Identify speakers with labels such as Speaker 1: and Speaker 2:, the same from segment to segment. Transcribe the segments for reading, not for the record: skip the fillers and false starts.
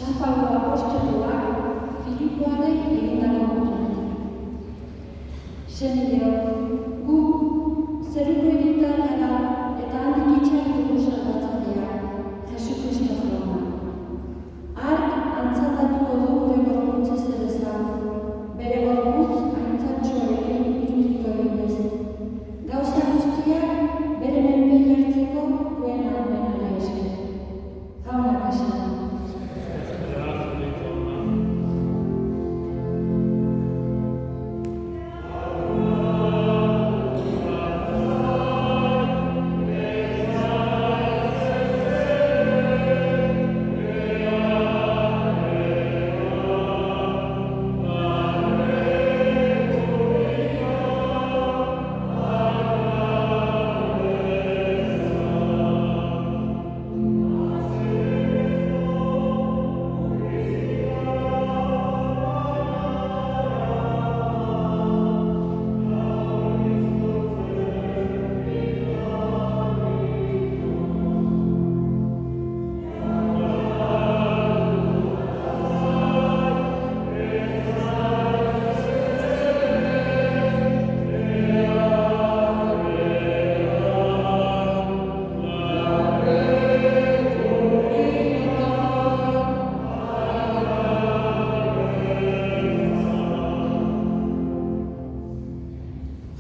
Speaker 1: San Pablo apostoluak Filipoaren egindako gutuna. Senideok, gu zeruko iritariara eta handik itxak dugu salbatzailea, Jesu Kristo jauna. Hark antzatatuko du gure gorputz ezerezan, bere gorputz aintzatsuarekin irudiko eginez. Gauza guztiak bere menpe jartzeko duen ahalmenari esker. Jaunak esan.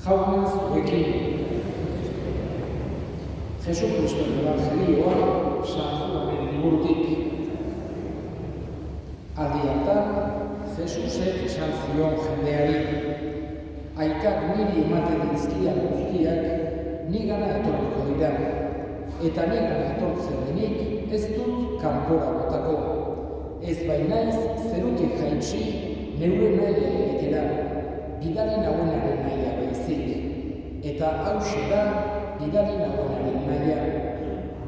Speaker 2: Jauna zuekin. Jesu Kristoren evangelioa San Juanaren liburutik. Aldi hartan, Jesusek esan zion jendeari, aikak niri ematen dizkidan guztiak nigana etorriko dira, eta nigana etortzen denik ez dut kanpora botako, ez bainaiz zerutik jaitsi neure nahi egitera, bidali nagoenaren nahia baizik, eta hauxe da bidali nagoenaren nahia,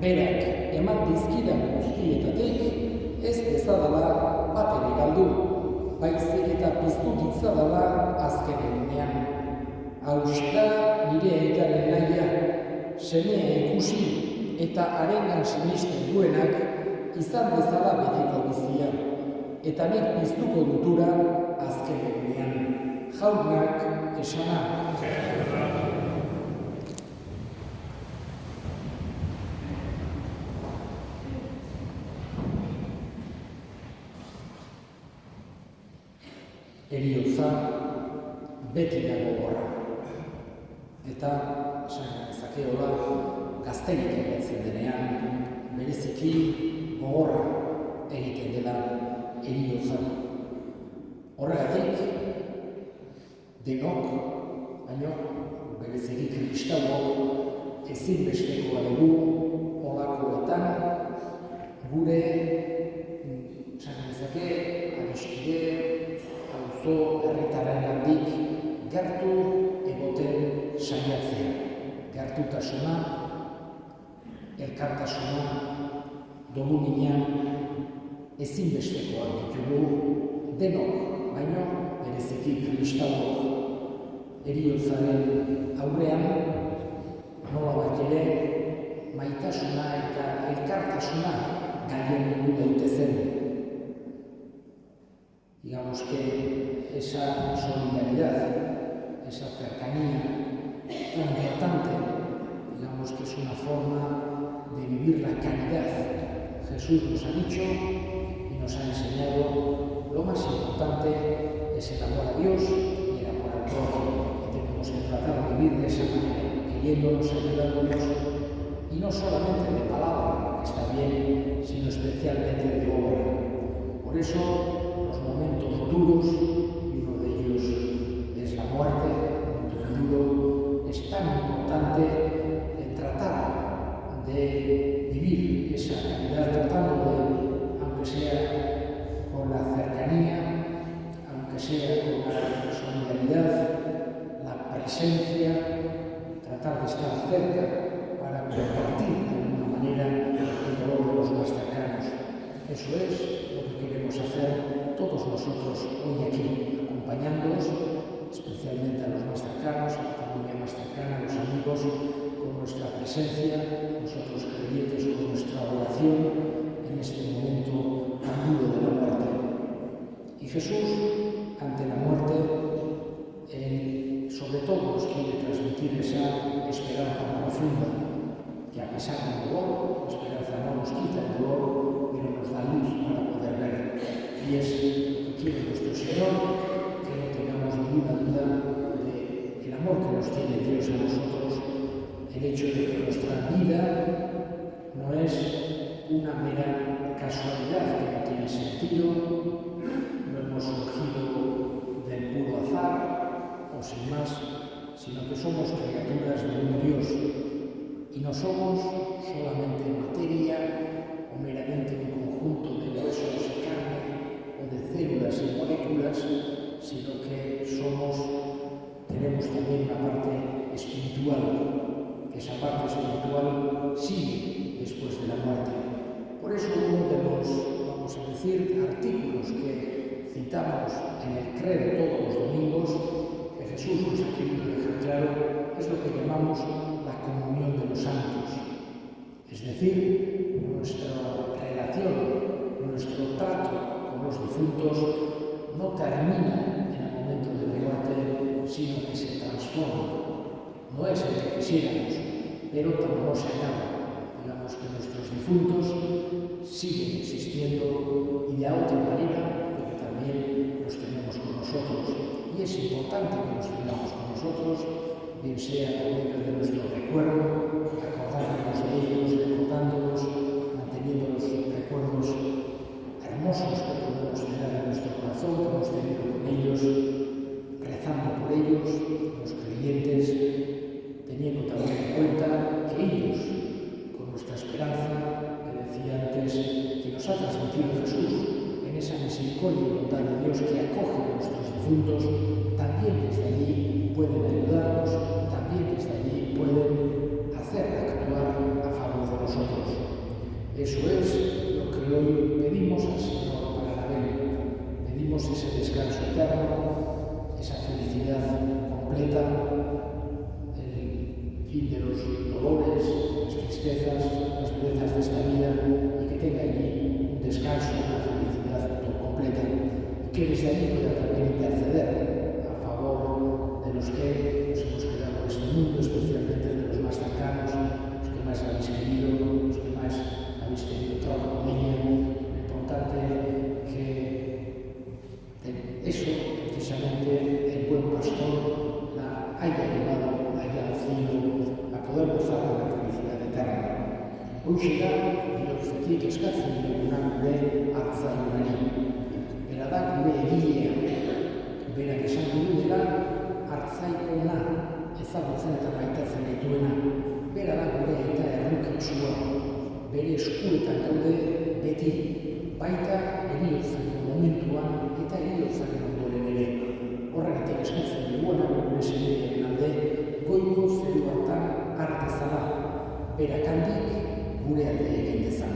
Speaker 2: berak eman dizkidan guztietatik ez dezadala bat ere galdu, baizik eta piztu ditzadala azken egunean. Hauxe da nire aitaren nahia, semea ikusi eta harengan sinisten duenak izan dezala betiko bizia, eta nik piztuko dutura azken egunean. Jaunak esana. Heriotza beti dago gogorra. Eta, esan dezakeola, gazterik egitzen denean, bereziki gogorra egiten dela heriotza. Horregatik, denok, baina bereziki kristauok ezinbestekoa dugu holakoetan gure dezake adiskide, auzo herritarrengandik gertu egoten saiatzea. Gertutasuna, elkartasuna, domumina ezinbestekoak ditugu denok, baina bereziki kristauok heriotzaren aurrean nolabait ere maitasuna eta elkartasuna gailendu daitezen. Digamos que esa solidaridad, esa cercanía tan importante, digamos que es una forma de vivir la caridad. Jesús nos ha dicho y nos ha enseñado lo más importante es el amor a Dios y el amor al prójimo. Tenemos que tratar de vivir de esa manera, queriéndonos, ayudándonos, y no solamente de palabra, que está bien, sino especialmente de obra. Por eso, los momentos duros, y uno de ellos es la muerte, un momento duro, es tan importante el tratar de vivir esa caridad, tratando de, aunque sea con la cercanía, aunque sea con la solidaridad, la presencia, tratar de estar cerca para compartir de alguna manera el dolor de los más cercanos. Eso es lo que queremos hacer todos nosotros hoy aquí, acompañándonos, especialmente a los más cercanos, a la familia más cercana, a los amigos, con nuestra presencia, nosotros creyentes con nuestra oración en este momento tan duro de la muerte. Y Jesús, ante la muerte, Él sobre todo nos quiere transmitir esa esperanza profunda, que a pesar del dolor, la esperanza no nos quita el dolor, pero nos da luz para poder ver. Y es lo que quiere nuestro Señor, que no tengamos ninguna duda del amor que nos tiene Dios a nosotros, el hecho de que nuestra vida no es una mera casualidad que no tiene sentido, no hemos surgido del puro azar o sin más, sino que somos criaturas de un Dios y no somos solamente materia o meramente un conjunto de huesos y carne o de células y moléculas, sino que tenemos también una parte espiritual, que esa parte espiritual sigue después de la muerte. Por eso uno de los, vamos a decir, artículos que citamos en el credo todos los domingos, que Jesús nos ha querido dejar claro, es lo que llamamos la comunión de los santos. Es decir, nuestra relación, nuestro trato con los difuntos no termina en el momento de la muerte, sino que se transforma. No es el que quisiéramos, pero tampoco se acaba. Digamos que nuestros difuntos siguen existiendo y de otra manera, pero también los tenemos con nosotros. Y es importante que los tengamos con nosotros, bien sea por medio de nuestro recuerdo, acordándonos de ellos, recordándonos, manteniendo los recuerdos hermosos que podemos tener en nuestro corazón, que hemos tenido con ellos, rezando por ellos, los creyentes, teniendo también en cuenta que ellos, con nuestra esperanza, que decía antes, que nos ha transmitido Jesús, en esa misericordia y bondad de Dios que acoge a nuestros difuntos, también desde allí pueden ayudarnos, también desde allí pueden hacer actuar a favor de nosotros. Eso es lo que hoy pedimos al Señor para la vida. Pedimos ese descanso eterno, esa felicidad completa, el fin de los dolores, las tristezas, las durezas de esta vida, y que tenga allí un descanso, una felicidad completa, y que desde allí pueda también interceder a favor de los que nos hemos quedado en este mundo, especialmente de los más cercanos, los que más habéis querido, los que más habéis tenido trato con ella. Lo importante que eso, precisamente, el buen pastor la haya llevado allá al cielo a poder gozar de la felicidad eterna. Hoxera, bihotzetik eskatzen duguna gure hartzailari. Bera da gure egilea. Berak esan dugu dela hartzailona, ezagutzen eta maitatzen dituena. Bera da gure eta errukitsua. Bere eskuetan gaude beti, baita heriotzaren momentuan eta heriotzaren ondoren ere. Horregatik eskatzen duguena gure semearen alde, goiko zeru hartan har dezala, berak handik gure alde egin dezan.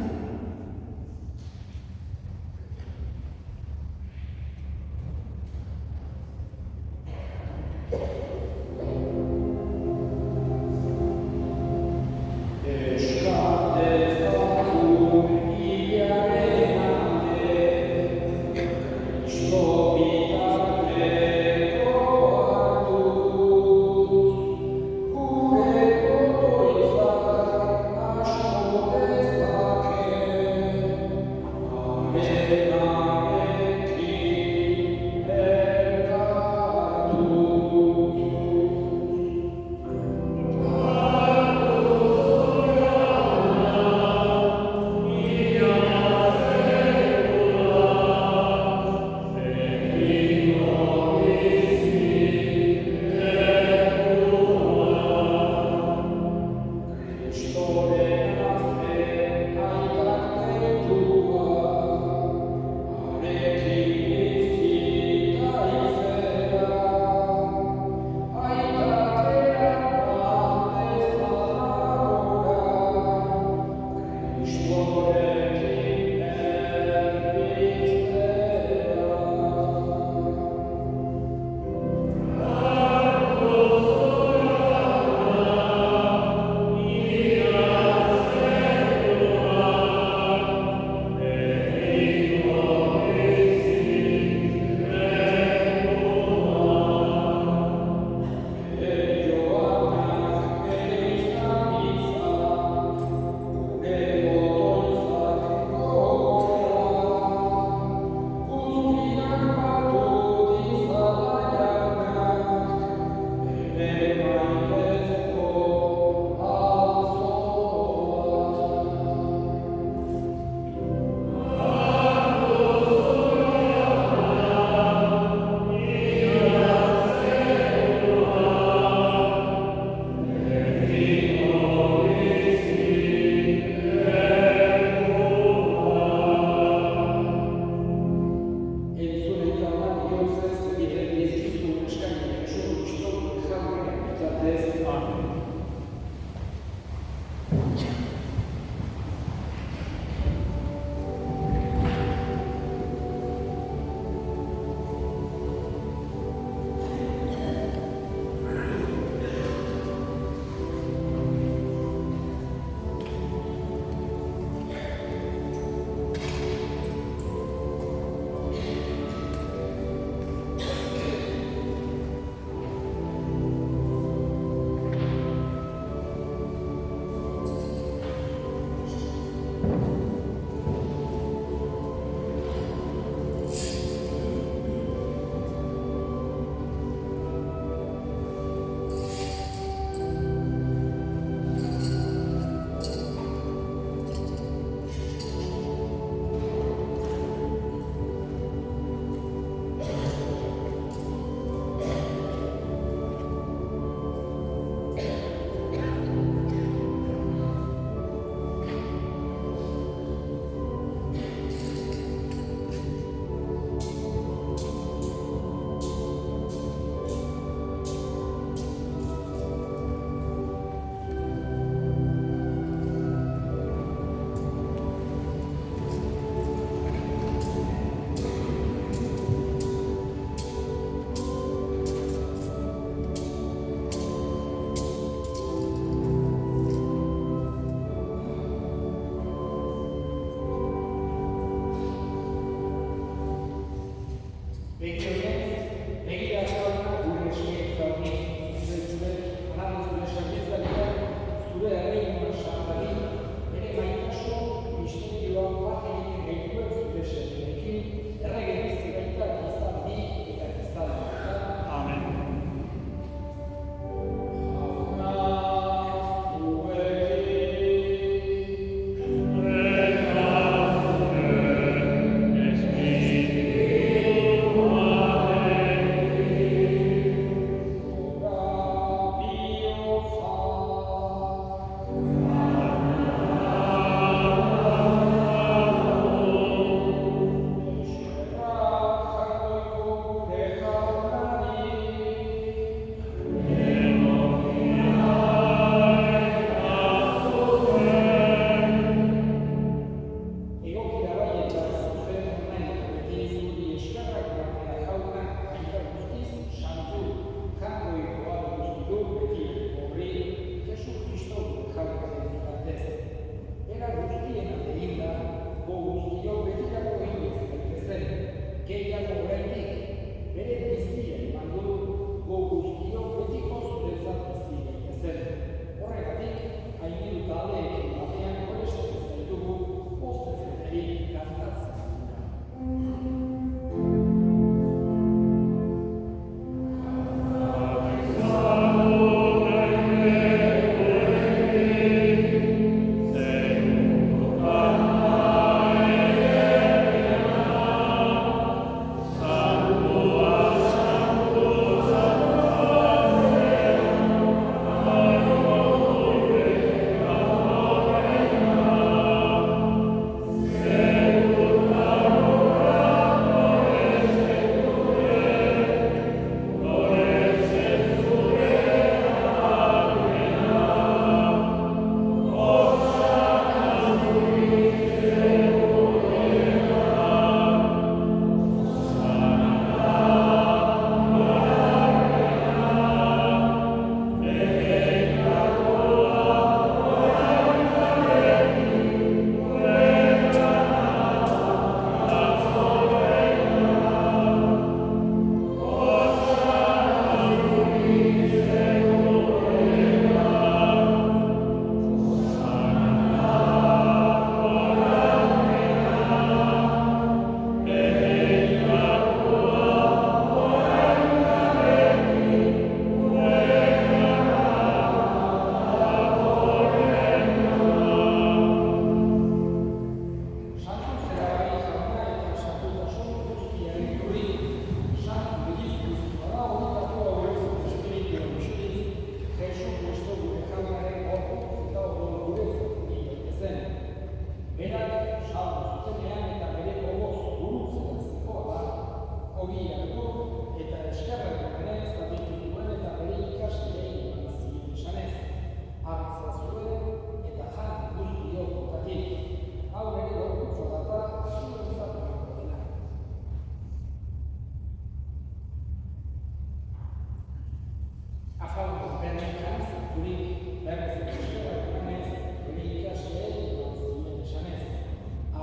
Speaker 2: zuri berrez euskara emanez, bere ikasleei zuen esanez.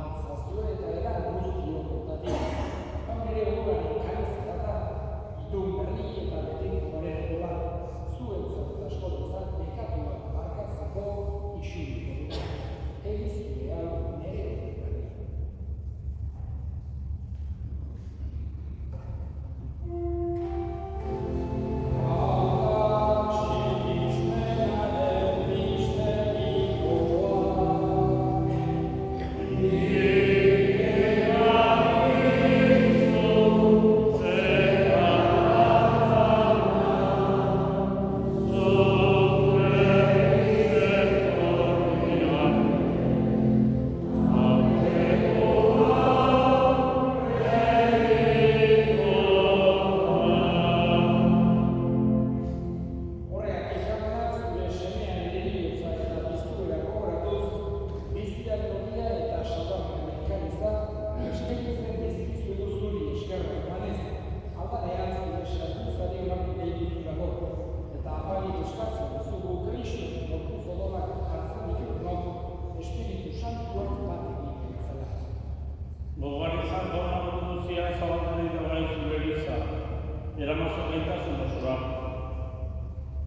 Speaker 2: Artzazue eta edan guztiok kontatik. Gaur ere oguran elkarrizketa, itun berri eta betiko horren gola, zuen zartasko dezak bekatuak barkatzeko isuriko dut. Egiz behar nire berri.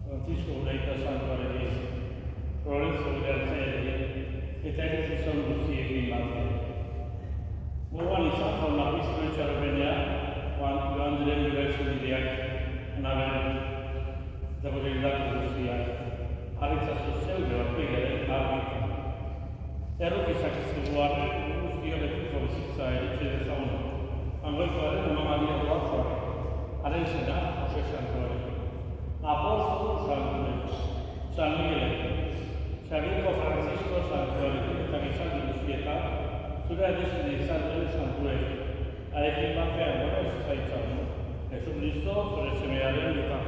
Speaker 3: Francisco Ureita Santuarekin, Lorenzo Udertzeekin, eta ere zuzan guztiekin batean. Gogoan izan jauna bizko etxarbenea, joan diren unibertsitateak, naben, eta gure hildako guztiak, harritzazu zeude orpegaren argitan. Errukizak izkibuaren guztio betiko bizitza eritxe dezagun. Angoikoaren amamalia doatzuaren, haren zena Jose Santuarekin. Apóstol Santuarekin, San Miguelekin, Xabiko Francisco Santuarekin eta gizaldi guztietan, zure edizien izan duen Santuarekin, harekin batean gora ez zaitzan, Jesucristo zure semearen bitan.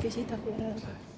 Speaker 4: Bizitako gara.